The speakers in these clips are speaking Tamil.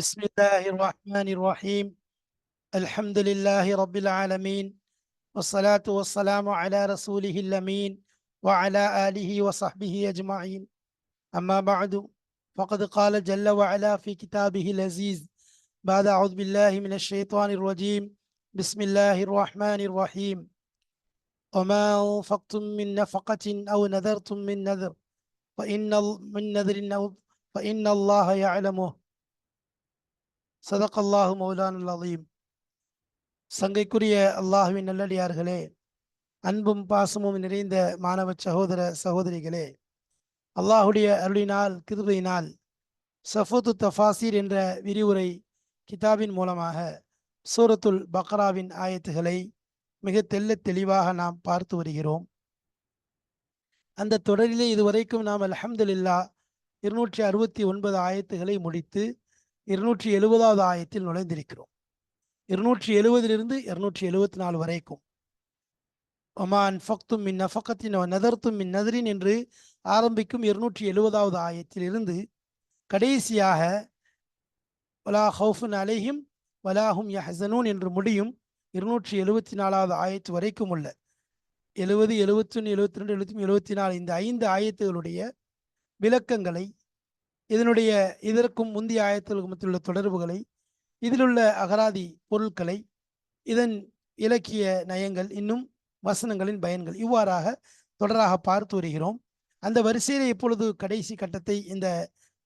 بسم الله الرحمن الرحيم. الحمد لله رب العالمين، والصلاة والسلام على رسوله الأمين وعلى آله وصحبه أجمعين. أما بعد، فقد قال جل وعلا في كتابه العزيز بعد أعوذ بالله من الشيطان الرجيم. بسم الله الرحمن الرحيم. وما أنفقتم من نفقة أو نذرتم من نذر من نذر فإن الله يعلمه. صدق الله مولانا العظيم. சங்கைக்குரிய அல்லாஹுவின் நல்லடியார்களே, அன்பும் பாசமும் நிறைந்த மாணவ சகோதர சகோதரிகளே, அல்லாஹுடைய அருளினால் கிருபையினால் சஃபூத்து தஃபாசீர் என்ற விரிவுரை கிதாபின் மூலமாக சூரத்துல் பக்ராவின் ஆயத்துகளை மிக தெளிவாக நாம் பார்த்து வருகிறோம். அந்த தொடரிலே இதுவரைக்கும் நாம் அல்ஹம்துலில்லாஹ் 269 ஆயத்துகளை முடித்து 270வது ஆயத்தில் நுழைந்திருக்கிறோம். 270 274 வரைக்கும் ஒமான் ஃபக்தும் மின் நஃபகத்தின் நதர்த்தும் மின் நதரின் என்று ஆரம்பிக்கும் 270வது ஆயத்தில் இருந்து கடைசியாக வலா ஹவுஃபுன் அலைஹிம் வலாஹும் யஹ்ஸனூன் என்று முடியும் 274வது ஆயத்து வரைக்கும் உள்ள 70, 71, 72, 74 இந்த 5 ஆயத்துகளுடைய விளக்கங்களை, இதற்கும் முந்தைய ஆயத்துகளுக்கு மத்தியுள்ள தொடர்புகளை, இதிலுள்ள அகராதி பொருட்களை, இதன் இலக்கிய நயங்கள், இன்னும் வசனங்களின் பயன்கள், இவ்வாறாக தொடராக பார்த்து வருகிறோம். அந்த வரிசையில் இப்பொழுது கடைசி கட்டத்தை, இந்த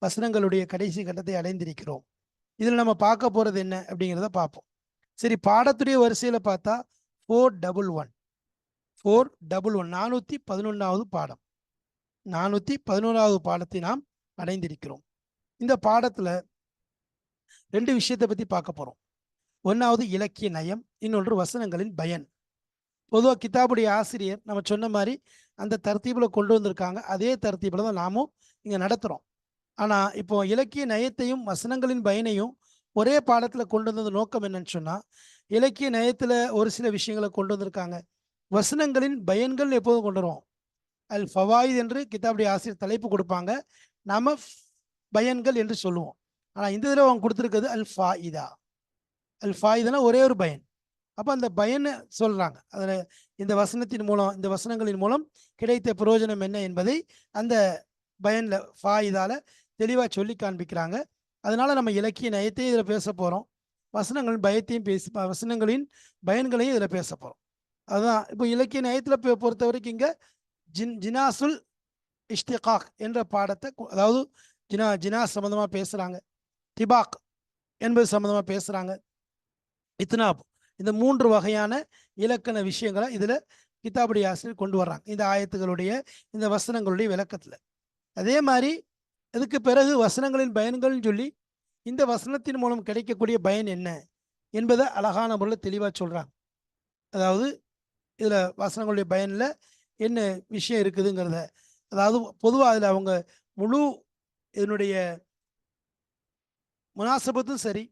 வசனங்களுடைய கடைசி கட்டத்தை அடைந்திருக்கிறோம். இதில் நம்ம பார்க்க போறது என்ன அப்படிங்கிறத பார்ப்போம். சரி, பாடத்துடைய வரிசையில பார்த்தா 411 411வது பாடம், 411வது பாடத்தை நாம் அடைந்திருக்கிறோம். இந்த பாடத்துல 2 விஷயத்தை பத்தி பார்க்க போறோம். ஒன்னாவது இலக்கிய நயம், இன்னொன்று வசனங்களின் பயன். பொதுவாக கிதாபுடைய ஆசிரியர் நம்ம சொன்ன மாதிரி அந்த தர்த்தீபில் கொண்டு வந்திருக்காங்க. அதே தர்த்தீபில் தான் நாமும் இங்கே நடத்துகிறோம். ஆனால் இப்போ இலக்கிய நயத்தையும் வசனங்களின் பயனையும் ஒரே பாடத்தில் கொண்டு வந்தது நோக்கம் என்னன்னு சொன்னால், இலக்கிய நயத்தில் ஒரு சில விஷயங்களை கொண்டு வந்திருக்காங்க. வசனங்களின் பயன்கள் எப்போதும் கொண்டு வருவோம். அல் ஃபவாயித் என்று கிதாபுடைய ஆசிரியர் தலைப்பு கொடுப்பாங்க, நாம பயன்கள் என்று சொல்லுவோம். ஆனால் இந்த தடவை அவங்க கொடுத்துருக்கிறது அல் ஃபாயிதா. அல் ஃபாயிதானா ஒரே ஒரு பயன். அப்போ அந்த பயனை சொல்றாங்க. அதில் இந்த வசனத்தின் மூலம், இந்த வசனங்களின் மூலம் கிடைத்த பிரயோஜனம் என்ன என்பதை அந்த பயன்ல ஃபாயிதால தெளிவாக சொல்லி காண்பிக்கிறாங்க. அதனால நம்ம இலக்கிய நயத்தையும் இதில் பேச போகிறோம், வசனங்களின் பயத்தையும் வசனங்களின் பயன்களையும் இதில் பேச போகிறோம். அதுதான் இப்போ இலக்கிய நயத்தில் பொறுத்த வரைக்கும் இங்கே ஜினாசுல் இஷ்திகாக் என்ற பாடத்தை, அதாவது ஜினாஸ் சம்மந்தமாக பேசுகிறாங்க, திபாக் என்பது சம்மந்தமாக பேசுகிறாங்க, இத்னாப், இந்த 3 வகையான இலக்கண விஷயங்களை இதில் கிதாபுடைய ஆசிரியர் கொண்டு வர்றாங்க இந்த ஆயத்துகளுடைய, இந்த வசனங்களுடைய விளக்கத்தில். அதே மாதிரி இதுக்கு பிறகு வசனங்களின் பயன்கள்னு சொல்லி இந்த வசனத்தின் மூலம் கிடைக்கக்கூடிய பயன் என்ன என்பதை அழகான முறையில் தெளிவாக சொல்கிறாங்க. அதாவது இதில் வசனங்களுடைய பயனில் என்ன விஷயம் இருக்குதுங்கிறத, அதாவது பொதுவாக அதில் அவங்க முழு இதனுடைய முனாசபத்தும் சரி,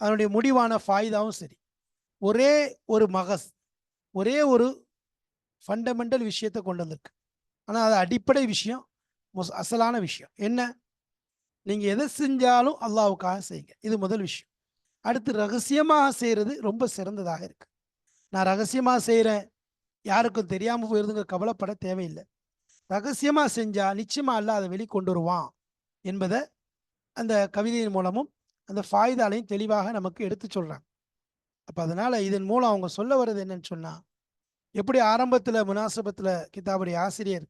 அதனுடைய முடிவான ஃபாயிதாவும் சரி, ஒரே ஒரு மகஸ், ஒரே ஒரு ஃபண்டமெண்டல் விஷயத்தை கொண்டு வந்திருக்கு. ஆனால் அது அடிப்படை விஷயம், அசலான விஷயம் என்ன? நீங்கள் எதை செஞ்சாலும் அல்லாஹ்வுக்காக செய்யுங்க, இது முதல் விஷயம். அடுத்து ரகசியமாக செய்கிறது ரொம்ப சிறந்ததாக இருக்கு. நான் ரகசியமாக செய்கிறேன், யாருக்கும் தெரியாமல் போயிருதுங்கிற கவலைப்பட தேவையில்லை. ரகசியமாக செஞ்சால் நிச்சயமாக அல்லாஹ் அதை வெளிக்கொண்டு வருவான் என்பதை அந்த கவிதையின் மூலமும் அந்த ஃபாயிதாலையும் தெளிவாக நமக்கு எடுத்து சொல்கிறாங்க. அப்போ அதனால் இதன் மூலம் அவங்க சொல்ல வர்றது என்னன்னு சொன்னால், எப்படி ஆரம்பத்தில் முனாசபத்தில் கிதாபுடைய ஆசிரியர்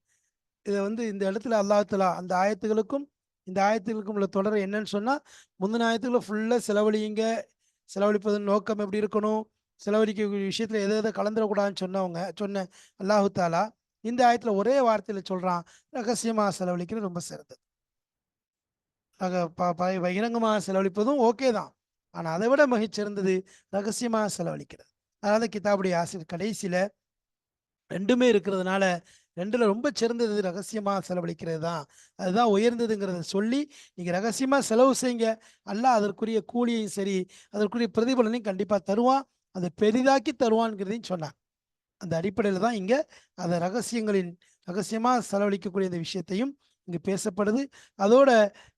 இதை இந்த இடத்துல அல்லாஹ் தஆலா அந்த ஆயத்துகளுக்கும் இந்த ஆயத்துகளுக்கும் உள்ள தொடர் என்னன்னு சொன்னால், முந்தின ஆயத்துக்களை ஃபுல்லாக செலவழிப்பதன் நோக்கம் எப்படி இருக்கணும், செலவழிக்கக்கூடிய விஷயத்தில் எதை கலந்துடக்கூடாதுன்னு சொன்ன அல்லாஹு தாலா இந்த ஆயத்தில் ஒரே வார்த்தையில் சொல்கிறான், ரகசியமாக செலவழிக்கிறது ரொம்ப சிறந்தது. பகிரங்கமாக செலவழிப்பதும் ஓகே தான், ஆனால் அதை விட மிகச்சிறந்தது ரகசியமாக செலவழிக்கிறது. அதனால கிதாபுடைய ஆசிரியர் கடைசியில் 2மே இருக்கிறதுனால 2ல் ரொம்ப சிறந்தது ரகசியமாக செலவழிக்கிறது தான், அதுதான் உயர்ந்ததுங்கிறத சொல்லி, நீங்கள் ரகசியமாக செலவு செய்யுங்க, அல்லாஹ் அதற்குரிய கூலியையும் சரி அதற்குரிய பிரதிபலனையும் கண்டிப்பாக தருவான், அதை பெரிதாக்கி தருவான்ங்கிறதையும் சொன்னாங்க. அந்த அடிப்படையில் தான் இங்கே அதை ரகசியமாக செலவழிக்கக்கூடிய இந்த விஷயத்தையும் இங்கு பேசப்படுது. அதோட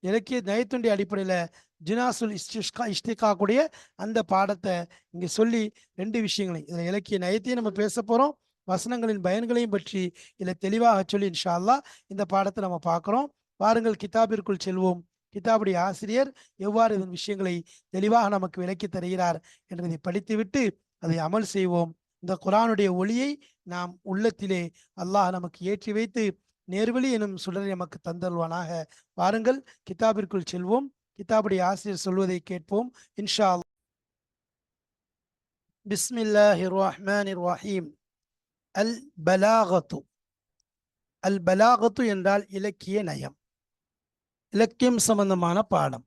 இலக்கிய நயத்துடைய அடிப்படையில் ஜினாசுல் இஷ்டிகா கூடிய அந்த பாடத்தை இங்கே சொல்லி ரெண்டு விஷயங்களையும் இதில் இலக்கிய நயத்தையும் நம்ம பேச போகிறோம், வசனங்களின் பயன்களையும் பற்றி இதில் தெளிவாக சொல்லி இன்ஷா அல்லாஹ் இந்த பாடத்தை நம்ம பார்க்குறோம். வாருங்கள் கிதாபிற்குள் செல்வோம். கிதாபுடைய ஆசிரியர் எவ்வாறு இதன் விஷயங்களை தெளிவாக நமக்கு விளக்கி தருகிறார் என்பதை படித்துவிட்டு அதை அமல் செய்வோம். இந்த குர்ஆனுடைய ஒளியை நாம் உள்ளத்திலே அல்லாஹ் நமக்கு ஏற்றி வைத்து நேர்வழி எனும் சுடரை நமக்கு தந்தல்வானாக. வாருங்கள் கிதாபிற்குள் செல்வோம். கிதாபுடைய ஆசிரியர் சொல்வதை கேட்போம் இன்ஷா அல்லாஹ். பிஸ்மில்லாஹிர் ரஹ்மானிர் ரஹீம். அல் பலாகத்து. அல் பலாகத்து என்றால் இலக்கிய நயம், இலக்கியம் சம்பந்தமான பாடம்.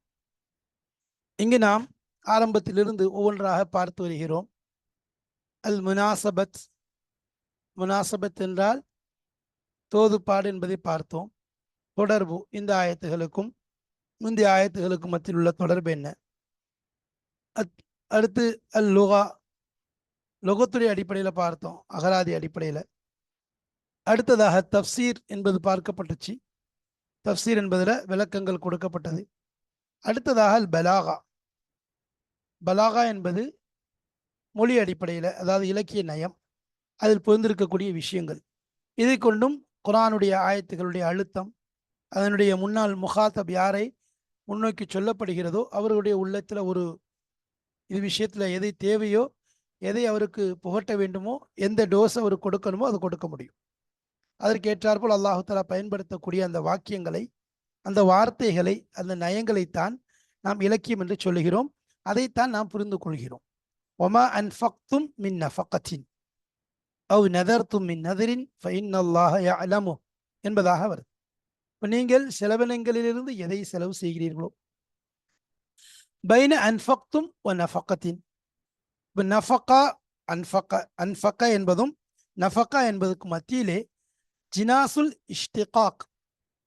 இங்கு நாம் ஆரம்பத்திலிருந்து ஒவ்வொன்றாக பார்த்து வருகிறோம். அல் முனாசபத். முனாசபத் என்றால் தோதுப்பாடு என்பதை பார்த்தோம். தொடர்பு, இந்த ஆயத்துகளுக்கும் முந்தைய ஆயத்துகளுக்கும் மத்தியில் உள்ள தொடர்பு என்ன? அடுத்து அல் லுகா, லொகத்துடைய அடிப்படையில் பார்த்தோம், அகராதி அடிப்படையில். அடுத்ததாக தப்சீர் என்பது பார்க்கப்பட்டுச்சு, தப்சீர் என்பதில் விளக்கங்கள் கொடுக்கப்பட்டது. அடுத்ததாக அல் பலாகா. பலாகா என்பது மொழி அடிப்படையில், அதாவது இலக்கிய நயம், அதில் பொருந்திருக்கக்கூடிய விஷயங்கள். இதை கொண்டும் குர்ஆனுடைய ஆயத்துகளுடைய அழுத்தம், அதனுடைய முன்னால் முகாத்தப் யாரை முன்னோக்கி சொல்லப்படுகிறதோ அவர்களுடைய உள்ளத்தில் ஒரு இது விஷயத்தில் எதை தேவையோ, எதை அவருக்கு புகட்ட வேண்டுமோ, எந்த டோஸ் அவர் கொடுக்கணுமோ அதை கொடுக்க முடியும். அதற்கு ஏற்றாற்போல் அல்லாஹு தஆலா பயன்படுத்தக்கூடிய அந்த வாக்கியங்களை, அந்த வார்த்தைகளை, அந்த நயங்களைத்தான் நாம் இலக்கியம் என்று சொல்லுகிறோம். அதைத்தான் நாம் புரிந்து கொள்கிறோம். ஒமா அன்ஃபக்தும் மின் நஃபகத்தின் அவ் நதர்தும் மின் நதரின் ஃபஇன்னல்லாஹ யஅலமு என்பதாக வருது. இப்போ நீங்கள் செலவினங்களிலிருந்து எதை செலவு செய்கிறீர்களோ, பைன அன்ஃபக்தும் ஒ நஃபகத்தின். இப்போ நஃபகா, அன்ஃபக என்பதும் நஃபகா என்பதுக்கு மத்தியிலே ஜினாசுல் இஷ்டிகாக்,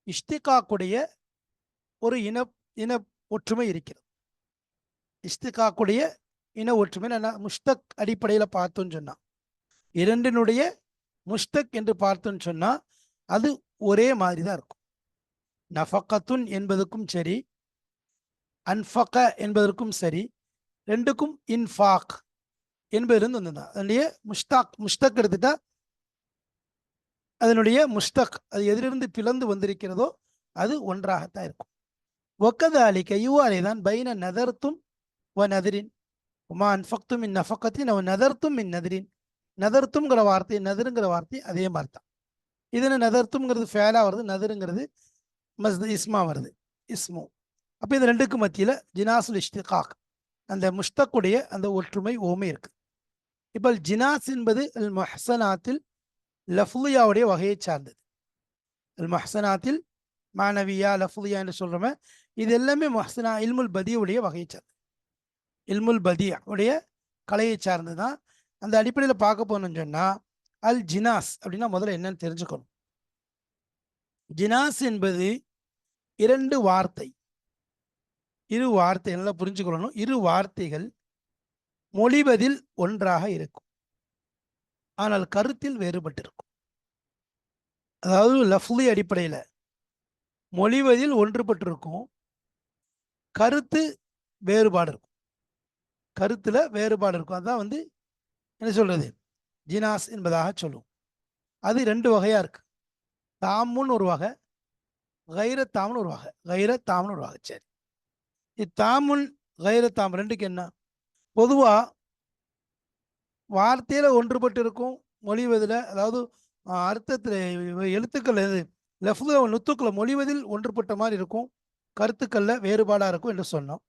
இஷ்டிகாக்குடைய ஒரு இன ஒற்றுமை இருக்கிறது. இஷ்டிகாக்குடைய இன ஒற்றுமை முஷ்தக் அடிப்படையில் பார்த்தோன்னு சொன்னா, இரண்டினுடைய முஷ்தக் என்று பார்த்தோன்னு சொன்னா அது ஒரே மாதிரி தான் இருக்கும். நஃபகத்துன் என்பதற்கும் சரி, அன்ஃபக என்பதற்கும் சரி, ரெண்டுக்கும் இன்ஃபாக் என்பதிலிருந்து வந்ததுதான். அதனுடைய முஷ்தக் எடுத்துட்டா அதனுடைய முஷ்தக் அது எதிலிருந்து பிளந்து வந்திருக்கிறதோ அது ஒன்றாகத்தான் இருக்கும். ஒக்கதாலிக்க இவ்வாறே தான் பைன நதர்த்தும் வ நதிரின் உமா அன்ஃபக்தும் மின் நஃபகத்தின் அவ நதர்த்தும் மின் நதிரின். நதர்த்தும்ங்கிற வார்த்தை, நதிருங்கிற வார்த்தை அதே மாதிரி தான். இதுன்னு நதர்த்தும்ங்கிறது ஃபேலா வருது, நதிருங்கிறது இஸ்மா வருது, இஸ்மு. அப்போ இந்த ரெண்டுக்கு மத்தியில் ஜினாசுல் இஷ்டிகாக், அந்த முஷ்தக்குடைய அந்த ஒற்றுமை ஓமை இருக்கு. இப்போ ஜினாஸ் என்பது அல் மஹ்சனாத்தில் லஃப்லியாவுடைய வகையை சார்ந்தது. அல் மஹ்சனாத்தில் மானவியா லஃப்லியா என்று சொல்கிறோமே, இது எல்லாமே மஹ்சனா இல்முல் பதியுடைய வகையை சார்ந்தது. இல்முல் பதியா உடைய கலையை சார்ந்து தான். அந்த அடிப்படையில் பார்க்க போனோம்னு சொன்னால் அல் ஜினாஸ் அப்படின்னா முதல்ல என்னன்னு தெரிஞ்சுக்கணும். ஜினாஸ் என்பது இரண்டு வார்த்தை, இரு வார்த்தை நல்லா புரிஞ்சுக்கொள்ளணும். இரு வார்த்தைகள் மொழிவதில் ஒன்றாக இருக்கும், ஆனால் கருத்தில் வேறுபட்டிருக்கும். அதாவது லஃப்லி அடிப்படையில் மொழிவதில் ஒன்றுபட்டிருக்கும், கருத்து வேறுபாடு இருக்கும், கருத்துல வேறுபாடு இருக்கும். அதான் என்ன சொல்றது, ஜினாஸ் என்பதாக சொல்லுவோம். அது ரெண்டு வகையா இருக்கு. தாமுன்னு ஒரு வகை, கைரத்தாமுன்னு ஒரு வகை. கைரத்தாமுன்னு ஒரு வகை. சரி, இத்தாமுன் கைரத்தாம் ரெண்டுக்கு என்ன? பொதுவா வார்த்தையில ஒன்றுபட்டு இருக்கும், மொழிவதில், அதாவது அர்த்தத்தில், எழுத்துக்கள் லஃப்ல நுத்துக்களை மொழிவதில் ஒன்றுபட்ட மாதிரி இருக்கும், கருத்துக்கள்ல வேறுபாடா இருக்கும் என்று சொன்னோம்.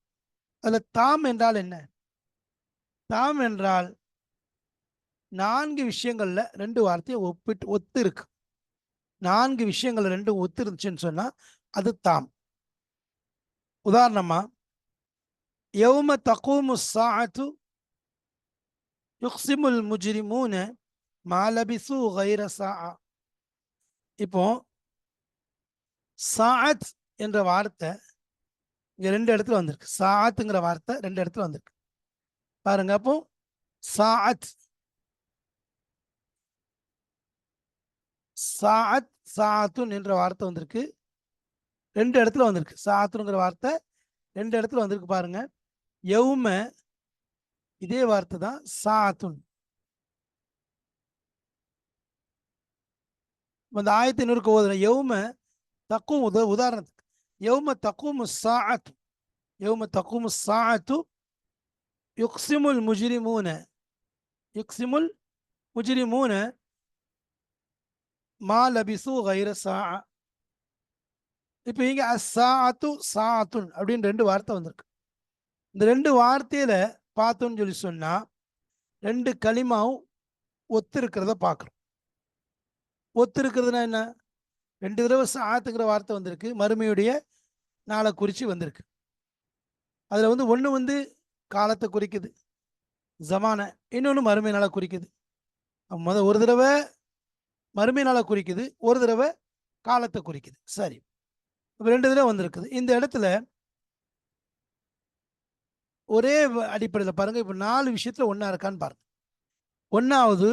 அதுல தாம் என்றால் என்ன? தாம் என்றால் 4 விஷயங்கள்ல ரெண்டு வார்த்தையை ஒத்து இருக்கு. 4 விஷயங்கள் ரெண்டும் ஒத்து இருந்துச்சுன்னு சொன்னா அது தாம். உதாரணமா, யௌம தகூமு ஸாஅத்து யுக்ஸிமுல் முஜ்ரிமூன மா லபிஸு கைர ஸாஅ. இப்போ சாஅத் என்ற வார்த்தை இங்க 2 இடத்துல வந்திருக்கு. சாஅத்துங்கிற வார்த்தை 2 இடத்துல வந்திருக்கு பாருங்க. அப்போ சாஅத், சாஅத், சாஅத்துன் என்ற வார்த்தை வந்திருக்கு, 2 இடத்துல வந்திருக்கு. சாஅத்துங்கிற வார்த்தை 2 இடத்துல வந்திருக்கு பாருங்க. யௌம இதே வார்த்தை தான் சாத்துன். அந்த ஆயத்தை நூறுக்கு ஓதுன யௌம தக்கும் உதாரணத்துக்கு யௌம தக்குமு சாஅத்து யௌம தக்குமு சாஅத்து யுக்ஸிமுல் முஜ்ரிமூன யுக்ஸிமுல் முஜ்ரிமூன மா லபிசு கைர சாஅ. இப்போ இங்க அஸ்ஸாஅத்து சாஅத்துன் அப்படின்னு 2 வார்த்தை வந்திருக்கு. இந்த 2 வார்த்தையில பார்த்தோன்னு சொல்லி சொன்னா 2 கலிமாவும் ஒத்து இருக்கிறத பார்க்குறோம். ஒத்து இருக்கிறதுனா என்ன? 2 தடவை சாத்துங்கிற வார்த்தை வந்திருக்கு, மறுமையுடைய நாளை குறித்து வந்திருக்கு. அதில் வந்து ஒன்று வந்து காலத்தை குறிக்குது ஜமான, இன்னொன்று மறுமை நாளை குறிக்குது. ஒரு தடவை மறுமை நாளை குறிக்குது, ஒரு தடவை காலத்தை குறிக்குது. சரி, இப்போ 2 தடவை வந்திருக்குது. இந்த இடத்துல ஒரே அடிப்படையில் பாருங்க, இப்போ 4 விஷயத்துல ஒன்றா இருக்கான்னு பாருங்க. ஒன்றாவது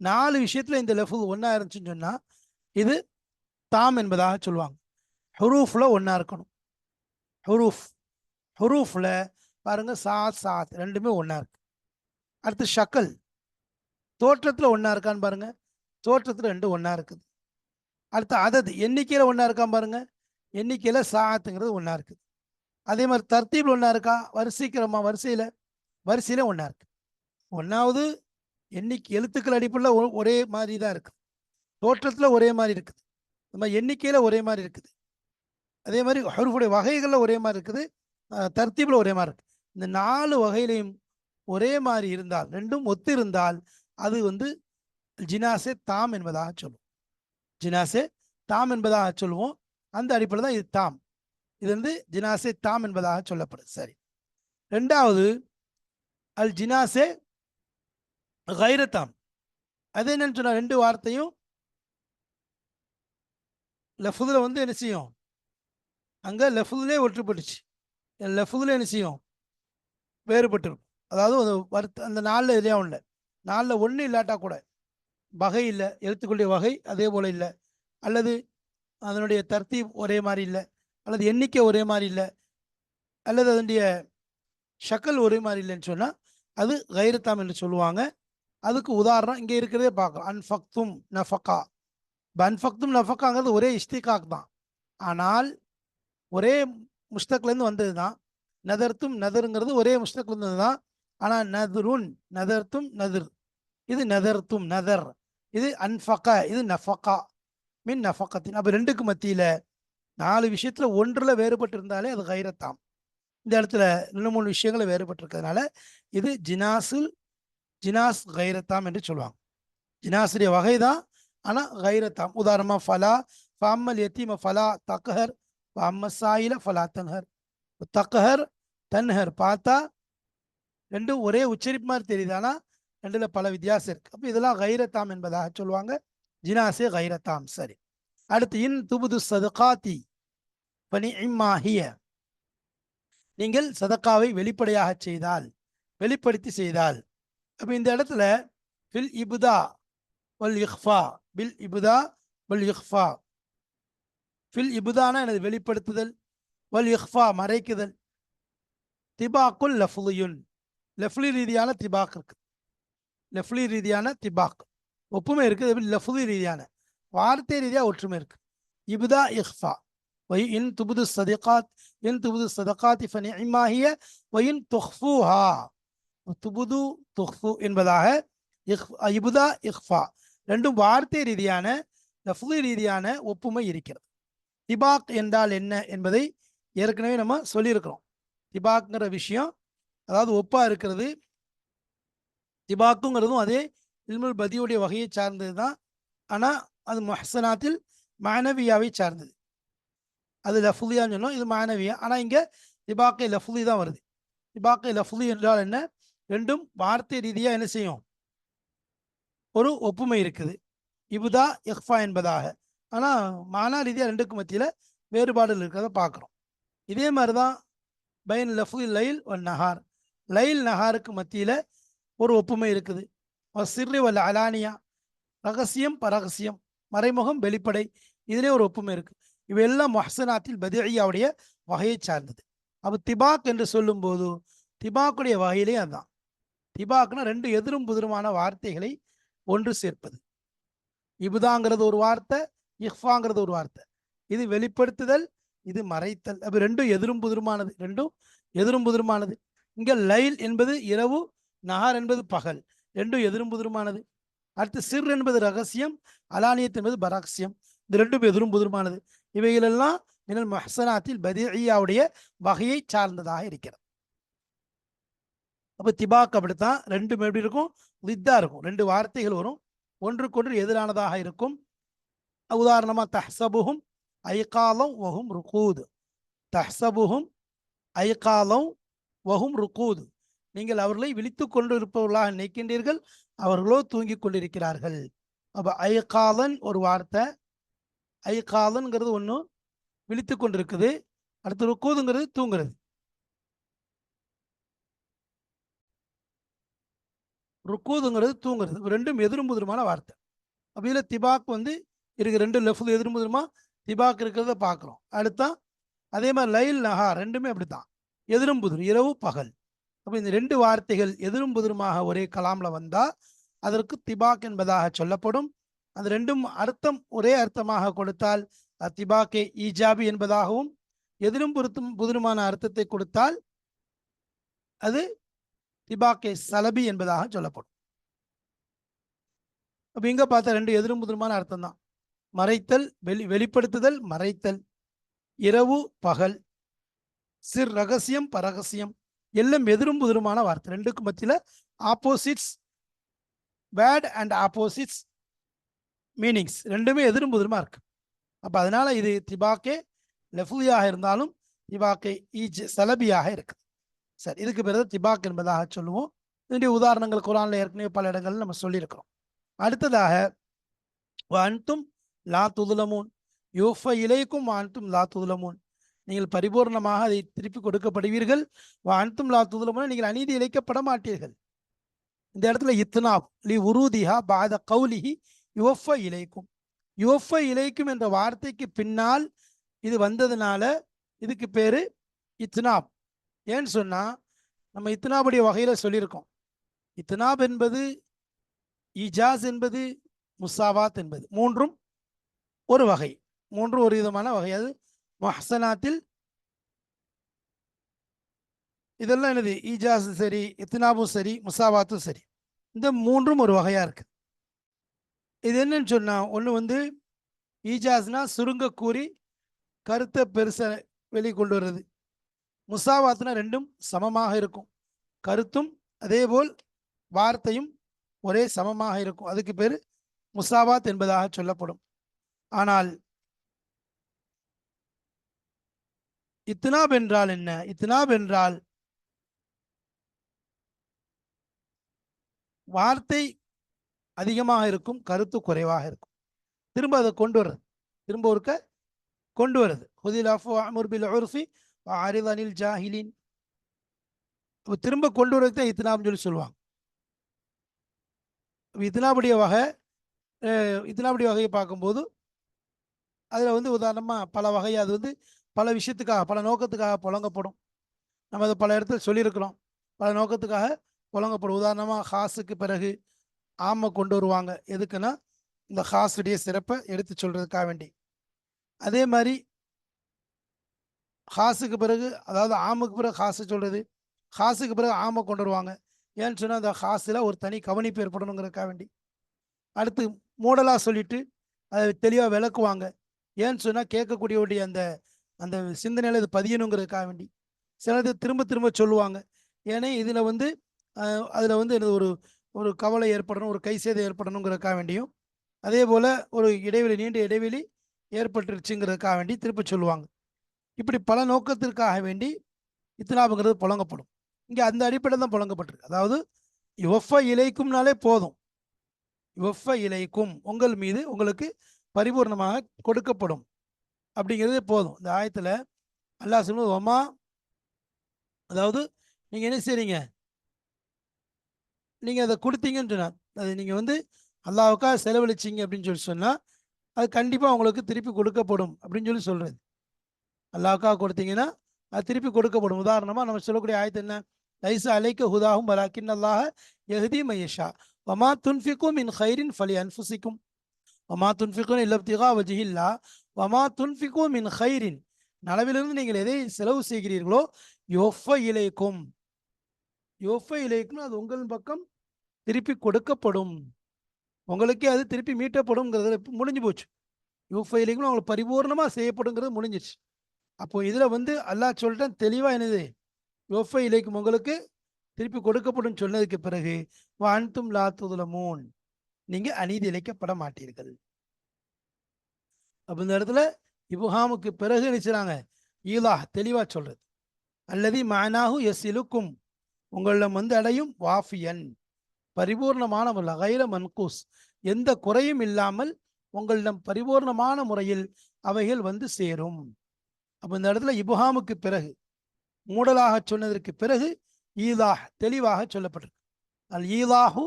4 விஷயத்துல இந்த லெஃபு ஒன்றா இருந்துச்சுன்னு சொன்னால் இது தாம் என்பதாக சொல்லுவாங்க. ஹுரூஃப்ல ஒன்றா இருக்கணும். ஹுரூஃப்ல பாருங்க சாத் சாத் ரெண்டுமே ஒன்றா இருக்கு. அடுத்து ஷக்கல், தோற்றத்தில் ஒன்றா இருக்கான்னு பாருங்க, தோற்றத்தில் 2 ஒன்றா இருக்குது. அடுத்து அதது, எண்ணிக்கையில் ஒன்றா இருக்கான்னு பாருங்க, எண்ணிக்கையில் சாத்துங்கிறது ஒன்றா இருக்குது. அதே மாதிரி தர்த்தீபில் ஒன்றா இருக்கா, வரிசைக்கிறமா வரிசையில் ஒன்றா இருக்கு. ஒன்றாவது எண்ணிக்கை எழுத்துக்கள் அடிப்படையில் ஒரே மாதிரி தான் இருக்குது, தோற்றத்தில் ஒரே மாதிரி இருக்குது, நம்ம எண்ணிக்கையில் ஒரே மாதிரி இருக்குது. அதே மாதிரி ஹருஃபுடைய வகைகளில் ஒரே மாதிரி இருக்குது, தர்த்தீபில் ஒரே மாதிரி இருக்குது. இந்த 4 வகையிலையும் ஒரே மாதிரி இருந்தால், 2ம் ஒத்து இருந்தால் அது வந்து ஜினாசே தாம் என்பதாக சொல்லுவோம். ஜினாசே தாம் என்பதாக சொல்லுவோம். அந்த அடிப்படையில் தான் இது தாம், இது வந்து ஜினாசே தாம் என்பதாக சொல்லப்படுது. சரி, 2வது அல் ஜினாசே கைரத்தாம். அது என்னன்னு சொன்னா 2 வார்த்தையும் லஃபுதுல வந்து என்ன செய்யும், அங்கே லஃபுதுலே ஒற்றுப்பட்டுச்சு, லஃபுதுல என்ன செய்யும் வேறுபட்டிருக்கும். அதாவது அந்த 4 இதுலேயே இல்லை, 4 ஒன்று இல்லாட்டா கூட வகை இல்லை, எழுத்துக்களுடைய வகை அதே போல் இல்லை, அல்லது அதனுடைய தர்த்தீப் ஒரே மாதிரி இல்லை, அல்லது எண்ணிக்கை ஒரே மாதிரி இல்லை, அல்லது அதனுடைய ஷக்கல் ஒரே மாதிரி இல்லைன்னு சொன்னால் அது கைரத்தாம் என்று சொல்லுவாங்க. அதுக்கு உதாரணம் இங்கே இருக்கிறதே பார்க்கலாம். அன்ஃபக்தும் நஃபக்கா. அன்ஃபக்தும் நஃபக்காங்கிறது ஒரே இஸ்திகாக் தான், ஆனால் ஒரே முஸ்தக்லேருந்து வந்தது தான். நதர்த்தும் நதருங்கிறது ஒரே முஸ்தக்லேருந்து வந்தது தான், ஆனால் நதுருன் நதர்த்தும் நதுர், இது நதர்த்தும் நதர், இது அன்ஃபக்கா, இது நஃபக்கா மின் நஃபக்கத்தின். அப்போ 2க்கு மத்தியில் 4 விஷயத்தில் ஒன்றில் வேறுபட்டு இருந்தாலே அது கைரத்தாம். இந்த இடத்துல 2-3 விஷயங்களை வேறுபட்டிருக்கிறதுனால இது ஜினாஸ் கைரத்தாம் என்று சொல்லுவாங்க. ஜினாசுடைய வகை தான், ஆனால் கைரத்தாம். உதாரணமாக ஃபலா ஃபாம்மல் எத்தீம ஃபலா தக்ஹர் ஃபாம்ம சாயில ஃபலா தன்ஹர். தக்ஹர் தன்ஹர் பார்த்தா 2ம் ஒரே உச்சரிப்பு மாதிரி தெரியுது, ஆனால் 2ல பல வித்தியாசம் இருக்கு. அப்போ இதெல்லாம் கைரத்தாம் என்பதாக சொல்லுவாங்க, ஜினாசே கைரத்தாம். சரி, அடுத்து இன் துபுது சதகாத்தி ஃபனிஇம்மாஹிய. நீங்கள் சதக்காவை வெளிப்படையாக செய்தால், வெளிப்படுத்தி செய்தால். அப்போ இந்த இடத்துல ஃபில் இபுதா வல் இஹ்ஃபா, பில் இபுதா வல் இஹ்ஃபா. ஃபில் இபுதானா எனது வெளிப்படுத்துதல், வல் இஹ்ஃபா மறைக்குதல். திபாக்குல் லஃப்லியுன், லஃப்லி ரீதியான திபாக் இருக்கு, லஃப்லி ரீதியான திபாக் ஒப்புமை இருக்குது. லஃப்லி ரீதியான வார்த்தை ரீதியாக ஒற்றுமை இருக்கு. இபுதா இஹ்ஃபா. وإن تبدوا الصدقات إن تبدوا الصدقات فنعما هي وإن تخفوها. துபுது துஹ்ஃபு என்பதாக இபுதா இஹ்ஃபா 2ம் வார்த்தை ரீதியான லஃப்லி ரீதியான ஒப்புமை இருக்கிறது. திபாக் என்றால் என்ன என்பதை ஏற்கனவே நம்ம சொல்லியிருக்கிறோம். திபாக்ங்கிற விஷயம் அதாவது ஒப்பா இருக்கிறது. திபாக்குங்கிறதும் அதே இல்முல் பதியுடைய வகையை சார்ந்தது தான், ஆனால் அது முஹ்சனாத்தில் மானவியாவை சார்ந்தது. அது லஃப்லியான்னு சொன்னோம், இது மானவியா. ஆனால் இங்கே திபாக்கை லஃப்லி தான் வருது. திபாக்கை லஃப்லி என்றால் என்ன, 2ம் வார்த்தை ரீதியாக என்ன செய்யும், ஒரு ஒப்புமை இருக்குது, இபுதா இஹ்ஃபா என்பதாக. ஆனால் மானா ரீதியாக 2க்கும் மத்தியில் வேறுபாடுகள் இருக்கிறத பார்க்குறோம். இதே மாதிரி தான் பைன் லஃபு லைல் ஒன் நஹார், லைல் நஹாருக்கு மத்தியில் ஒரு ஒப்புமை இருக்குது. சிர்ரி வல்ல அலானியா, ரகசியம் பரகசியம், மறைமுகம் வெளிப்படை, இதிலே ஒரு ஒப்புமை இருக்குது. இவையெல்லாம் முஹ்சனாத்தில் பதியாவுடைய வகையை சார்ந்தது. அப்போ திபாக் என்று சொல்லும்போது திபாக்குடைய வகையிலே அதுதான். திபாக்னா ரெண்டு எதிரும் புதிருமான வார்த்தைகளை ஒன்று சேர்ப்பது. இபுதாங்கிறது ஒரு வார்த்தை, இஹ்ஃபாங்கிறது ஒரு வார்த்தை. இது வெளிப்படுத்துதல், இது மறைத்தல். அப்போ ரெண்டும் எதிரும் புதிருமானது, ரெண்டும் எதிரும் புதிருமானது. இங்கே லைல் என்பது இரவு, நஹார் என்பது பகல், ரெண்டும் எதிரும் புதிருமானது. அடுத்து சிர் என்பது ரகசியம், அலானியத் என்பது பராக்சியம். இது ரெண்டும் எதிரும் புதிருமானது. இவைகளெல்லாம் மினல் முஹ்சனாத்தில் பதீஇய்யாவுடைய வகையை சார்ந்ததாக இருக்கிறது. அப்போ திபாக் அப்படித்தான், ரெண்டும் எப்படி இருக்கும்? லித்தா இருக்கும். ரெண்டு வார்த்தைகள் வரும், ஒன்றுக்கொன்று எதிரானதாக இருக்கும். உதாரணமா தஹ்சபுஹும் ஐகாலம் வஹும் ருகூது. தஹ்சபுஹும் ஐகாலம் வஹும் ருகூது. நீங்கள் அவர்களை விழித்து கொண்டு இருப்பவர்களாக நினைக்கின்றீர்கள், அவர்களோ தூங்கி கொண்டிருக்கிறார்கள். அப்போ ஐகாலன் ஒரு வார்த்தை, ஐகாலன்கிறது ஒன்று விழித்து கொண்டிருக்குது. அடுத்து ருக்கூதுங்கிறது தூங்குறது. ருக்கூதுங்கிறது தூங்குறது. ரெண்டும் எதிரும் புதிருமான வார்த்தை. அப்போ இதில் திபாக் வந்து இருக்கு, ரெண்டு லெஃப்ட் எதிரும் புதிருமா திபாக் இருக்கிறத பார்க்குறோம். அடுத்தா அதே மாதிரி லைல் நஹார் ரெண்டுமே அப்படித்தான், எதிரும் புதிரும், இரவு பகல். அப்போ இந்த ரெண்டு வார்த்தைகள் எதிரும் புதிருமாக ஒரே கலாமில் வந்தால் அதற்கு திபாக் என்பதாக சொல்லப்படும். அந்த ரெண்டும் அர்த்தம் ஒரே அர்த்தமாக கொடுத்தால் திபாக்கே ஈஜாபி என்பதாகவும், எதிரும் புதிருமான அர்த்தத்தை கொடுத்தால் அது திபாக்கே சலபி என்பதாக சொல்லப்படும். அப்போ இங்கே பார்த்தா ரெண்டு எதிரும் புதிருமான அர்த்தம் தான். மறைத்தல், வெளிப்படுத்துதல், மறைத்தல், இரவு பகல், சிர் ரகசியம் பரகசியம், எல்லாம் எதிரும் புதிருமான வார்த்தை. ரெண்டுக்கும் மத்தியில் opposites, word and opposites meanings ரெண்டுமே எதிரும் புதிருமா இருக்கு. அப்போ அதனால இது திபாக்கே லெஃபுலியாக இருந்தாலும் திபாக்கே சலபியாக இருக்கு. சரி, இதுக்கு பிறகு திபாக் என்பதாக சொல்லுவோம். இதனுடைய உதாரணங்கள் குரான்ல ஏற்கனவே பல இடங்கள்ல நம்ம சொல்லியிருக்கிறோம். அடுத்ததாக அன்தும் லா துதுலமூன் யூஃப இலைக்கும் அன்தும் லா துதுலமூன், நீங்கள் பரிபூர்ணமாக அதை திருப்பி கொடுக்கப்படுவீர்கள். அன்தும் லா துதுலமூன், நீங்கள் அநீதி இழைக்கப்பட மாட்டீர்கள். இந்த இடத்துல இத்னாப் லி உருதிஹா பாத கௌலிஹி யுவஃப இலைக்கும், யுவஃப இலைக்கும் என்ற வார்த்தைக்கு பின்னால் இது வந்ததுனால இதுக்கு பேரு இத்னாப். ஏன்னு சொன்னா நம்ம இத்னாபுடைய வகையில சொல்லியிருக்கோம். இத்னாப் என்பது, இஜாஸ் என்பது, முசாவாத் என்பது மூன்றும் ஒரு வகை, மூன்றும் ஒரு விதமான வகை. அது முஹ்சனாத்தில் இதெல்லாம் என்னது, ஈஜாஸ் சரி, இத்னாபும் சரி, முசாவாத்தும் சரி, இந்த மூன்றும் ஒரு வகையா இருக்கு. இது என்னன்னு சொன்னா, ஒன்று வந்து ஈஜாஸ்னா சுருங்க கூறி கருத்தை பெருச வெளிக்கொண்டு வர்றது. முசாவாத்னா ரெண்டும் சமமாக இருக்கும், கருத்தும் அதேபோல் வார்த்தையும் ஒரே சமமாக இருக்கும். அதுக்கு பேர் முசாவாத் என்பதாக சொல்லப்படும். ஆனால் இத்னாப் என்றால் என்ன? இத்னாப் என்றால் வார்த்தை அதிகமாக இருக்கும், கருத்து குறைவாக இருக்கும். திரும்ப அதை கொண்டு வர்றது, திரும்ப ஒருக்க கொண்டு வருது. திரும்ப கொண்டு வரது இத்னாப்னு சொல்லி சொல்லுவாங்க. இத்னாபுடைய வகை, இத்னாபுடைய வகையை பார்க்கும்போது அதில் வந்து உதாரணமாக பல வகை, அது வந்து பல விஷயத்துக்காக பல நோக்கத்துக்காக புழங்கப்படும். நம்ம அதை பல இடத்துல சொல்லியிருக்கிறோம், பல நோக்கத்துக்காக புழங்கப்படும். உதாரணமாக ஹாஸுக்கு பிறகு ஆமை கொண்டு வருவாங்க. எதுக்குன்னா இந்த ஹாஸுடைய சிறப்பை எடுத்து சொல்றதுக்காக வேண்டி. அதே மாதிரி ஹாஸுக்கு பிறகு, அதாவது ஆமுக்கு பிறகு ஹாஸு சொல்றது, ஹாஸுக்கு பிறகு ஆமை கொண்டு வருவாங்க. ஏன்னு சொன்னால் அந்த ஹாஸில் ஒரு தனி கவனிப்பு ஏற்படணுங்கிறதுக்காக வேண்டி. அடுத்து மூடலாக சொல்லிட்டு அதை தெளிவாக விளக்குவாங்க. ஏன்னு சொன்னால் கேட்கக்கூடியவுடைய அந்த அந்த சிந்தனையில் இது பதியணுங்கிறதுக்காக வேண்டி. சிலது திரும்ப திரும்ப சொல்லுவாங்க. ஏன்னா இதில் வந்து அதில் வந்து ஒரு ஒரு கவலை ஏற்படணும், ஒரு கை சேதம் ஏற்படணுங்கிறதுக்காக வேண்டியும், அதே போல் ஒரு இடைவெளி, நீண்ட இடைவெளி ஏற்பட்டுருச்சுங்கிறதுக்காக வேண்டி திருப்ப சொல்லுவாங்க. இப்படி பல நோக்கத்திற்காக வேண்டி இத்னாபுங்கிறது புழங்கப்படும். இங்கே அந்த அடிப்படையில் தான் புழங்கப்பட்டிருக்கு. அதாவது யுவஃப இலைக்கும்னாலே போதும், யுவஃப இலைக்கும் உங்கள் மீது உங்களுக்கு பரிபூர்ணமாக கொடுக்கப்படும் அப்படிங்கிறது போதும். இந்த ஆயத்தில் அல்லாஹ் சொல்லுவது ஒமா, அதாவது நீங்கள் என்ன செய்றீங்க, நீங்கள் அதை கொடுத்தீங்கன்னு சொன்னால், அது நீங்கள் வந்து அல்லாஹ்வுக்காக செலவழிச்சிங்க அப்படின்னு சொல்லி சொன்னால் அது கண்டிப்பாக உங்களுக்கு திருப்பி கொடுக்கப்படும் அப்படின்னு சொல்லி சொல்கிறது. அல்லாஹ்வுக்காக கொடுத்தீங்கன்னா அது திருப்பி கொடுக்கப்படும். உதாரணமா நம்ம சொல்லக்கூடிய ஆயத்து என்ன? லைஸ அலைக்க ஹுதாஹும் வலாக்கின் அல்லாஹ யஹ்தி மய்யஷா வமா துன்ஃபிகும் மின் கைரின் ஃபலி அன்ஃபுசிக்கும் வமா துன்ஃபிகும் இல்லா இப்திகா வஜ்ஹில்லா வமா துன்ஃபிகும் மின் கைரின், நலவிலிருந்து நீங்கள் எதை செலவு செய்கிறீர்களோ யோஃப இலைக்கும், யோஃப இலைக்கும் அது உங்கள் பக்கம் திருப்பி கொடுக்கப்படும், உங்களுக்கே அது திருப்பி மீட்டப்படும்ங்கிறது முடிஞ்சு போச்சு. யோஃப இலைக்கும் அவங்களுக்கு பரிபூர்ணமா செய்யப்படுங்கிறது முடிஞ்சிச்சு. அப்போ இதுல வந்து அல்லாஹ் சொல்லிட்டேன் தெளிவா, என்னது? யோஃப இலைக்கும் உங்களுக்கு திருப்பி கொடுக்கப்படும் சொன்னதுக்கு பிறகு வான்தும் லா துதுலமூன், நீங்க அநீதி இழைக்கப்பட மாட்டீர்கள். அப்ப இந்த இடத்துல இப்ஹாமுக்கு பிறகு நினைச்சாங்க ஈலாஹ் தெளிவா சொல்றது. அல்லதி மானாஹு யஸ்இலுக்கும், உங்களிடம் வந்து அடையும், வாஃபியன் பரிபூர்ணமான முறையில், கைர மன்கூஸ் எந்த குறையும் இல்லாமல் உங்களிடம் பரிபூர்ணமான முறையில் அவைகள் வந்து சேரும். அப்ப இந்த இடத்துல இப்ஹாமுக்கு பிறகு மூடலாக சொன்னதற்கு பிறகு ஈலாஹ் தெளிவாக சொல்லப்பட்டிருக்கு. அல் ஈலாஹு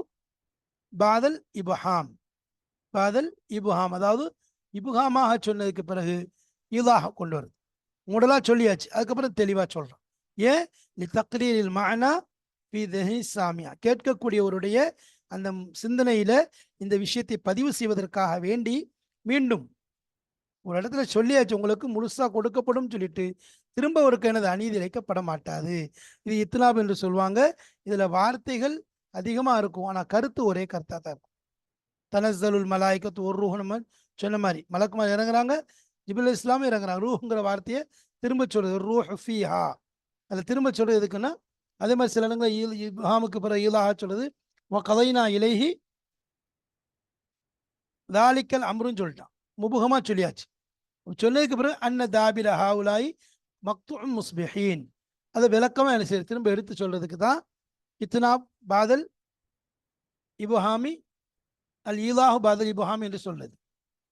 பாதல் இப்ஹாம், பாதல் இப்ஹாம், அதாவது இப்ஹாமாக சொன்னதுக்கு பிறகு ஈலாஹ் கொண்டு வருது. மூடலா சொல்லியாச்சு, அதுக்கப்புறம் தெளிவா சொல்றோம். ஏன்? லி தக்ரீரில் மஅனா ஃபீ திஹ்னி சாமியா, கேட்கக்கூடியவருடைய அந்த சிந்தனையில இந்த விஷயத்தை பதிவு செய்வதற்காக வேண்டி மீண்டும் ஒரு இடத்துல சொல்லியாச்சு, உங்களுக்கு முழுசா கொடுக்கப்படும் சொல்லிட்டு திரும்ப ஒருக்கு எனது அநீதி இழைக்கப்பட மாட்டாது. இது இத்னாப் என்று சொல்லுவாங்க. இதுல வார்த்தைகள் அதிகமா இருக்கும், ஆனா கருத்து ஒரே கருத்தா தான் இருக்கும். தனஸ்ஸலுல் மலாயிகத்து ஒரு ரூஹ், நம்ம சொன்ன மாதிரி மலக்குமார் இறங்குறாங்க, ஜிப்ரீல் இஸ்லாமும் இறங்குறாங்க. ரூஹுங்கிற வார்த்தையை திரும்ப சொல்றது, ரூஹ் ஃபீஹா, அதில் திரும்ப சொல்றது எதுக்குன்னா, அதே மாதிரி சில இடங்கள் இப்ஹாமுக்கு பிறகு ஈலாஹ் சொல்றது வ கதைனா இலைஹி தாலிக்கல் அம்ருன்னு சொல்லிட்டான், முபுகமா சொல்லியாச்சு. சொன்னதுக்கு பிறகு அன்ன தாபிர ஹாவுலாய் மக்தும் முஸ்பிஹீன், அதை விளக்கமா என்ன செய்ய திரும்ப எடுத்து சொல்றதுக்கு தான் இத்னாப் பாதல் இப்ஹாமி, அல் ஈலாஹு பாதல் இப்ஹாமி என்று சொல்றது.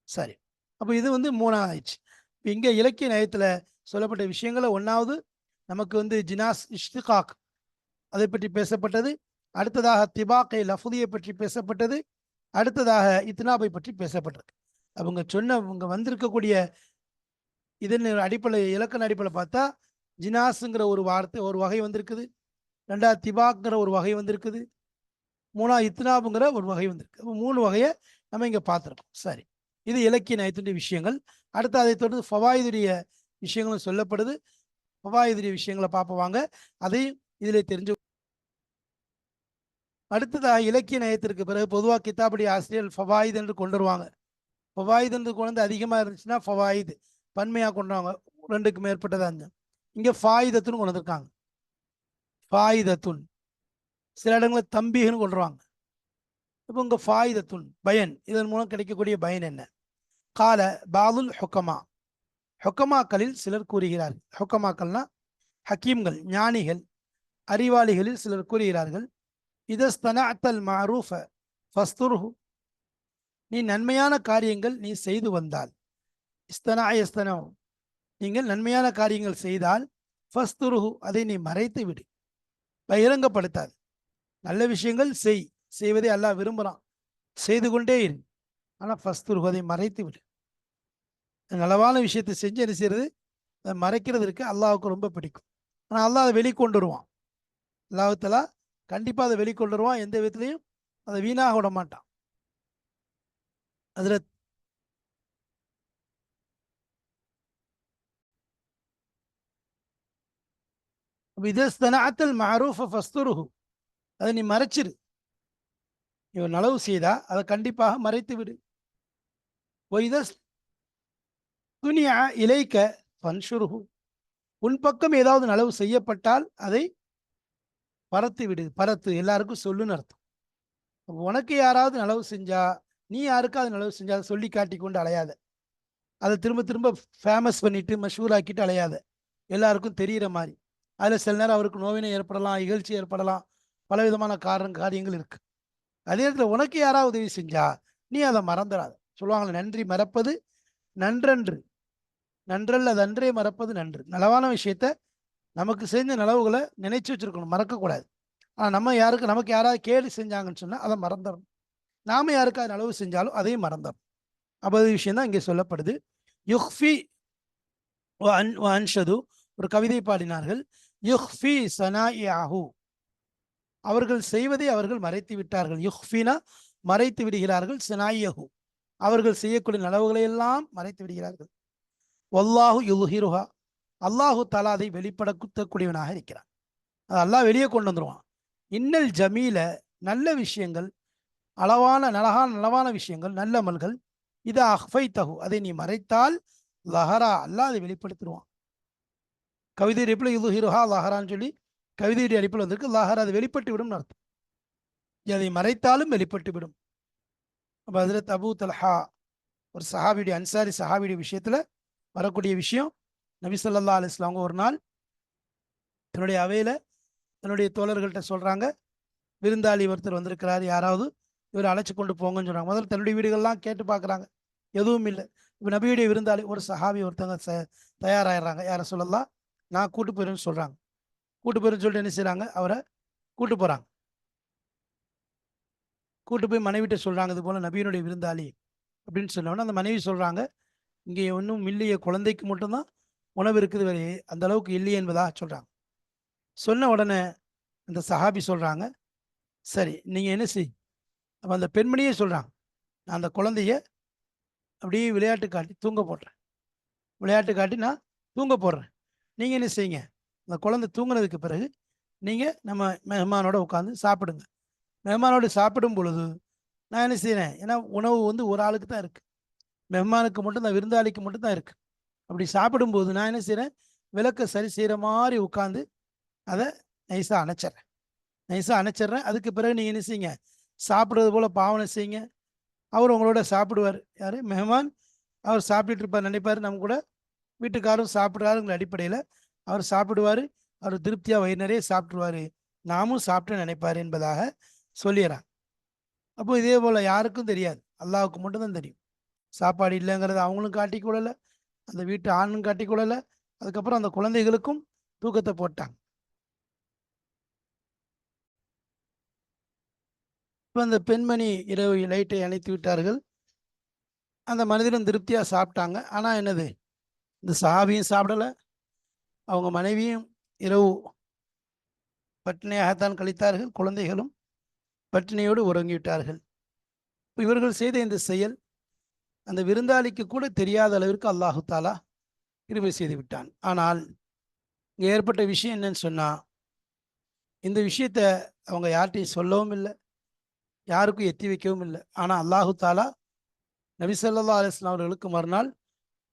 சரி, அப்போ இது வந்து மூணாவது ஆயிடுச்சு. இங்க இலக்கிய நயத்துல சொல்லப்பட்ட விஷயங்கள ஒன்னாவது நமக்கு வந்து ஜினாஸ் இஷ்திகாக் அதை பற்றி பேசப்பட்டது, அடுத்ததாக திபாக்கை லஃபுதியை பற்றி பேசப்பட்டது, அடுத்ததாக இத்னாபை பற்றி பேசப்பட்டிருக்கு. அவங்க சொன்ன வந்திருக்கக்கூடிய இதன் அடிப்படையில் இலக்கண அடிப்படையில் பார்த்தா ஜினாஸுங்கிற ஒரு வார்த்தை ஒரு வகை வந்திருக்குது, ரெண்டாவது திபாக்ங்கிற ஒரு வகை வந்திருக்குது, மூணாவது இத்னாபுங்கிற ஒரு வகை வந்திருக்கு. அப்போ 3 வகையை நம்ம இங்க பார்த்துருக்கோம். சரி, இது இலக்கிய நயத்துடைய விஷயங்கள். அடுத்து அதை தொடர்ந்து ஃபவாயிதுடைய விஷயங்களும் சொல்லப்படுது. ஃபவாயிதுடைய விஷயங்களை பார்ப்பவாங்க, அதையும் இதில் தெரிஞ்சு. அடுத்ததாக இலக்கிய நயத்திற்கு பிறகு பொதுவாக கிதாபுடைய ஆசிரியர் ஃபவாயித் என்று கொண்டு வருவாங்க. ஃபவாயித் என்று கொண்டு அதிகமாக இருந்துச்சுன்னா ஃபவாயித் பன்மையாக கொண்டு வாங்க, 2க்கு மேற்பட்டதாக இருந்தது. இங்கே ஃபாயிதத்துன்னு கொண்டு வந்திருக்காங்க, ஃபாயிதத்துன். சில இடங்களில் தம்பின்னு கொண்டுருவாங்க. இப்போ இங்கே ஃபாயிதத்துன் பயன், இதன் மூலம் கிடைக்கக்கூடிய பயன் என்ன? கால பாதுல் ஹுக்கமா, ஹுக்கமாக்களில் சிலர் கூறுகிறார்கள். ஹுக்கமாக்கள்னா ஹக்கீம்கள், ஞானிகள், அறிவாளிகளில் சிலர் கூறுகிறார்கள், இதஸ்தனஅத்தல் மஅரூஃப ஃபஸ்துர்ஹு, நீ நன்மையான காரியங்கள் நீ செய்து வந்தால், இஸ்தனா நீங்கள் நன்மையான காரியங்கள் செய்தால், ஃபஸ்துர்ஹு அதை நீ மறைத்து விடு, பகிரங்கப்படுத்தாது. நல்ல விஷயங்கள் செய்வதை அல்லாஹ் விரும்புகிறான், செய்து கொண்டே இரு, ஆனால் ஃபஸ்துர்ஹு அதை மறைத்து விடு. நலவான விஷயத்தை செஞ்சு என்ன செய்யறது, அதை மறைக்கிறதுக்கு அல்லாஹுக்கு ரொம்ப பிடிக்கும். ஆனால் அல்லாஹ் அதை வெளிக்கொண்டு வருவான். அல்லாஹ் கண்டிப்பாக அதை வெளிக்கொண்டு வருவான், எந்த விதத்திலையும் அதை வீணாக விட மாட்டான். அதில் இதஸ்தனஅத்தல் மஅரூஃப ஃபஸ்துர்ஹு, அதை நீ மறைச்சிரு. இவன் நலவு செய்தா அதை கண்டிப்பாக மறைத்து விடு. ஒய்தஸ் துனியா இலைக்க ஃபன்ஷுர்ஹு, உன் பக்கம் ஏதாவது நலவு செய்யப்பட்டால் அதை பரத்து விடு. பரத்து எல்லாருக்கும் சொல்லுன்னு அர்த்தம். உனக்கு யாராவது நலவு செஞ்சா, நீ யாருக்காவது நலவு செஞ்சா அதை சொல்லி காட்டி கொண்டு அலையாத, அதை திரும்ப திரும்ப ஃபேமஸ் பண்ணிட்டு மஷூர் ஆக்கிட்டு அலையாத, எல்லாருக்கும் தெரிகிற மாதிரி. அதில் சில நேரம் அவருக்கு நோவினை ஏற்படலாம், இகழ்ச்சி ஏற்படலாம், பலவிதமான காரியங்கள் இருக்கு. அதே நேரத்தில் உனக்கு யாராவது உதவி செஞ்சா நீ அதை மறந்துடாத. சொல்லுவாங்களே, நன்றி மறப்பது நன்றன்று, நன்றல்ல அது அன்றே மறப்பது நன்று. நலவான விஷயத்த நமக்கு செஞ்ச நலவுகளை நினைச்சு வச்சிருக்கணும், மறக்கக்கூடாது. ஆனால் நமக்கு யாராவது கேலி செஞ்சாங்கன்னு சொன்னால் அதை மறந்துடணும். நாம யாருக்காவது நலவு செஞ்சாலும் அதையும் மறந்துடணும். அப்போ அது விஷயம் தான் இங்கே சொல்லப்படுது. யுஹ்ஃபி வ அன்ஷது ஒரு கவிதை பாடினார்கள். யுஹ்ஃபி சனாஇஅஹு, அவர்கள் செய்வதை அவர்கள் மறைத்து விட்டார்கள். யுஹ்ஃபினா மறைத்து விடுகிறார்கள். சனாஇஅஹு, அவர்கள் செய்யக்கூடிய நலவுகளை எல்லாம் மறைத்து விடுகிறார்கள். வல்லாஹு யுல்ஹிருஹா, அல்லாஹு தஆலா அதை வெளிப்படுத்தக்கூடியவனாக இருக்கிறான். அது அல்லாஹ் வெளியே கொண்டு வந்துருவான். இன்னல் ஜமீல, நல்ல விஷயங்கள், நலவான விஷயங்கள், நல்ல அமல்கள், இதா அஹ்ஃபைத்தஹு, அதை நீ மறைத்தால், லஹரா, அல்லாஹ் அதை வெளிப்படுத்திடுவான். கவிதை அடிப்பில் யுல்ஹிருஹா லஹரான்னு சொல்லி கவிதையுடைய அடிப்பில் வந்திருக்கு. லஹரா, அது வெளிப்பட்டு விடும் அர்த்தம். அதை மறைத்தாலும் வெளிப்பட்டு விடும். அப்போ ஹஜ்ரத் அபூ தல்ஹா, ஒரு சஹாபியுடைய, அன்சாரி சஹாபியுடைய விஷயத்துல வரக்கூடிய விஷயம். நபி ஸல்லல்லாஹு அலைஹி வஸல்லம் ஒரு நாள் தன்னுடைய அவையில தன்னுடைய தோழர்கள்ட்ட சொல்றாங்க, விருந்தாளி ஒருத்தர் வந்திருக்கிறார், யாராவது இவர் அழைச்சி கொண்டு போங்கன்னு சொல்றாங்க. முதல்ல தன்னுடைய வீடுகள்லாம் கேட்டு பார்க்குறாங்க, எதுவும் இல்லை. இப்போ நபியுடைய விருந்தாளி ஒரு சஹாபி ஒருத்தவங்க தயாராகிடுறாங்க, யாரை சொல்லலாம், நான் கூட்டு போயிருன்னு சொல்றாங்க. கூட்டு போயிருன்னு சொல்லிட்டு என்ன செய்றாங்க, அவரை கூட்டு போறாங்க. கூட்டு போய் மனைவிட்ட சொல்றாங்க, இது போல நபியினுடைய விருந்தாளி அப்படின்னு சொன்னோன்னா, அந்த மனைவி சொல்றாங்க, இங்கே ஒன்றும் இல்லையே, குழந்தைக்கு மட்டும்தான் உணவு இருக்குது, வேறு அந்த அளவுக்கு இல்லையே என்பதாக சொல்றாங்க. சொன்ன உடனே அந்த சஹாபி சொல்றாங்க, சரி நீங்க என்ன செய். அப்போ அந்த பெண்மணியே சொல்றாங்க, நான் அந்த குழந்தைய அப்படியே விளையாட்டு காட்டி தூங்க போடுறேன். விளையாட்டு காட்டி நான் தூங்க போடுறேன். நீங்க என்ன செய்யுங்க, அந்த குழந்தை தூங்குனதுக்கு பிறகு நீங்க நம்ம மெஹமானோட உட்காந்து சாப்பிடுங்க. மெஹமானோடு சாப்பிடும் பொழுது நான் என்ன செய்கிறேன், ஏன்னா உணவு வந்து ஒரு ஆளுக்கு தான் இருக்கு, மெஹமானுக்கு மட்டும் தான், விருந்தாளிக்கு மட்டும் தான் இருக்கு. அப்படி சாப்பிடும்போது நான் என்ன செய்கிறேன், விளக்க சரி செய்கிற மாதிரி உட்காந்து அதை நைஸாக அணைச்சிட்றேன். அதுக்கு பிறகு நீங்கள் என்ன செய்யுங்க, சாப்பிட்றது போல் பாவனை செய்யுங்க. அவர் உங்களோட சாப்பிடுவார். யார், மெஹமான். அவர் சாப்பிட்டுட்டு இருப்பார், நினைப்பார் நம்ம கூட வீட்டுக்காரும் சாப்பிட்றாருங்கிற அடிப்படையில் அவர் சாப்பிடுவார். அவர் திருப்தியாக வயிறு நிறைய சாப்பிடுவார், நாமும் சாப்பிட்டு நினைப்பார் என்பதாக சொல்லிடுறாங்க. அப்போ இதே போல் யாருக்கும் தெரியாது, அல்லாஹ்வுக்கு மட்டும்தான் தெரியும். சாப்பாடு இல்லைங்கிறத அவங்களும் காட்டிக்கொள்ளலை, அந்த வீட்டு ஆணும் காட்டிக்கொள்ளலை. அதுக்கப்புறம் அந்த குழந்தைகளுக்கும் தூக்கத்தை போட்டாங்க. இப்போ அந்த பெண்மணி இரவு லைட்டை அணைத்து விட்டார்கள். அந்த மனிதனும் திருப்தியாக சாப்பிட்டாங்க. ஆனால் என்னது, இந்த சஹாபியும் சாப்பிடலை, அவங்க மனைவியும் இரவு பட்டினியாகத்தான் கழித்தார்கள், குழந்தைகளும் பட்டினியோடு உறங்கிவிட்டார்கள். இவர்கள் செய்த இந்த செயல் அந்த விருந்தாளிக்கு கூட தெரியாத அளவிற்கு அல்லாஹு தாலா கிருபை செய்து விட்டான். ஆனால் இங்கே ஏற்பட்ட விஷயம் என்னன்னு சொன்னால், இந்த விஷயத்த அவங்க யார்கிட்டையும் சொல்லவும் இல்லை, யாருக்கும் எத்தி வைக்கவும் இல்லை. ஆனால் அல்லாஹு தாலா நபி ஸல்லல்லாஹு அலைஹி வஸல்லம் அவர்களுக்கு மறுநாள்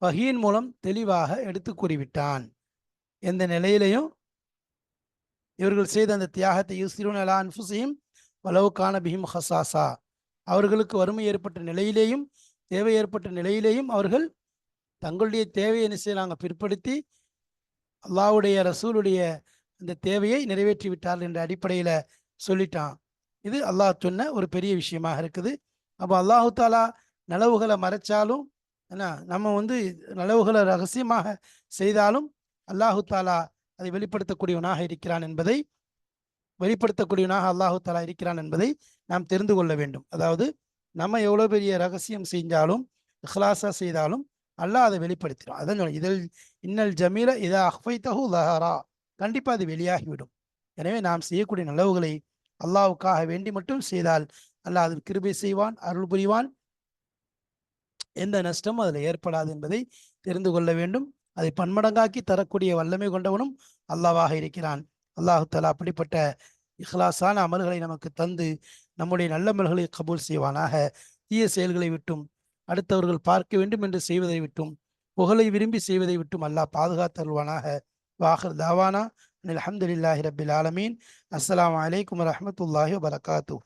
வஹீயின் மூலம் தெளிவாக எடுத்து கூறிவிட்டான். எந்த நிலையிலையும் இவர்கள் செய்த அந்த தியாகத்தை, யுஸ்ரிஊன அலா அன்ஃபுஸிஹிம் வலவ் கான பிஹிம் ஹஸாஸா, அவர்களுக்கு வறுமை ஏற்பட்ட நிலையிலேயும் தேவை ஏற்பட்ட நிலையிலேயும் அவர்கள் தங்களுடைய தேவையை என்ன செய்யலாங்க, பிற்படுத்தி அல்லாஹ்வுடைய ரசூலுடைய அந்த தேவையை நிறைவேற்றி விட்டார்கள் என்ற அடிப்படையில் சொல்லிட்டான். இது அல்லாஹ் சொன்ன ஒரு பெரிய விஷயமாக இருக்குது. அப்போ அல்லாஹு தாலா நலவுகளை மறைச்சாலும், என்ன நம்ம வந்து நலவுகளை ரகசியமாக செய்தாலும் அல்லாஹு தாலா அதை வெளிப்படுத்தக்கூடியவனாக அல்லாஹு தாலா இருக்கிறான் என்பதை நாம் தெரிந்து கொள்ள வேண்டும். அதாவது நம்ம எவ்வளோ பெரிய ரகசியம் செஞ்சாலும், இஹ்லாஸா செய்தாலும் அல்லாஹ் அதை வெளிப்படுத்திடும். அதான் இதில் இன்னல் ஜமீல இதா அஹ்ஃபைத்தஹு லஹரா, கண்டிப்பாக அது வெளியாகிவிடும். எனவே நாம் செய்யக்கூடிய நலவுகளை அல்லாஹ்வுக்காக வேண்டி மட்டும் செய்தால் அல்லாஹ் அதில் கிருபை செய்வான், அருள் புரிவான், எந்த நஷ்டமும் அதில் ஏற்படாது என்பதை தெரிந்து கொள்ள வேண்டும். அதை பன்மடங்காக்கி தரக்கூடிய வல்லமை கொண்டவனும் அல்லாஹ்வாக இருக்கிறான். அல்லாஹு தஆலா அப்படிப்பட்ட இஹ்லாஸான அமல்களை நமக்கு தந்து நம்முடைய நல்ல அமல்களை கபூல் செய்வானாக. தீய செயல்களை விட்டும், அடுத்தவர்கள் பார்க்க வேண்டும் என்று செய்வதை விட்டும், புகழை விரும்பி செய்வதை விட்டும் அல்லாஹ் பாதுகாத்தருள்வானாக. வாஹிர் தாவானா அல்ஹம்துலில்லாஹி ரப்பில் ஆலமீன். அஸ்ஸலாமு அலைக்கும் வரஹ்மத்துல்லாஹி வபரகாத்துஹு.